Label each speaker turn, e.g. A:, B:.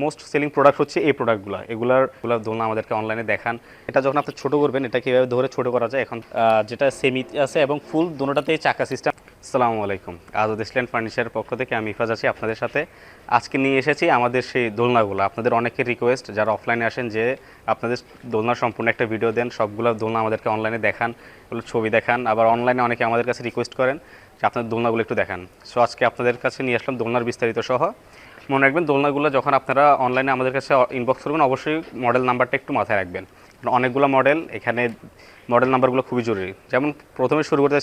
A: Most selling product হচ্ছে এই প্রোডাক্টগুলো। এগুলার দোলনা আমাদেরকে অনলাইনে দেখান। এটা যখন আপনি ছোট করবেন, এটা কীভাবে ধরে ছোট করা যায়, এখন যেটা সেমি আছে এবং ফুল দুটোটাতেই চাকা সিস্টেম। আসসালামু আলাইকুম, আজাদ ইসলাম ফার্নিচারের পক্ষ থেকে আমি ইফাজ আছি আপনাদের সাথে। আজকে নিয়ে এসেছি আমাদের সেই দোলনাগুলো। আপনাদের অনেকের রিকোয়েস্ট, যারা অফলাইনে আসেন, যে আপনাদের দোলনার সম্পূর্ণ একটা ভিডিও দেন, সবগুলো দোলনা আমাদেরকে অনলাইনে দেখান, এগুলো ছবি দেখান। আবার অনলাইনে অনেকে আমাদের কাছে রিকোয়েস্ট করেন যে আপনাদের দোলনাগুলো একটু দেখান। সো আজকে আপনাদের কাছে নিয়ে আসলাম দোলনার বিস্তারিত সহ। মনে রাখবেন, দোলনাগুলো যখন আপনারা অনলাইনে আমাদের কাছে ইনবক্স করবেন, অবশ্যই মডেল নাম্বারটা একটু মাথায় রাখবেন। অনেকগুলো মডেল, এখানে মডেল নাম্বারগুলো খুবই জরুরি। যেমন প্রথমে শুরু করতে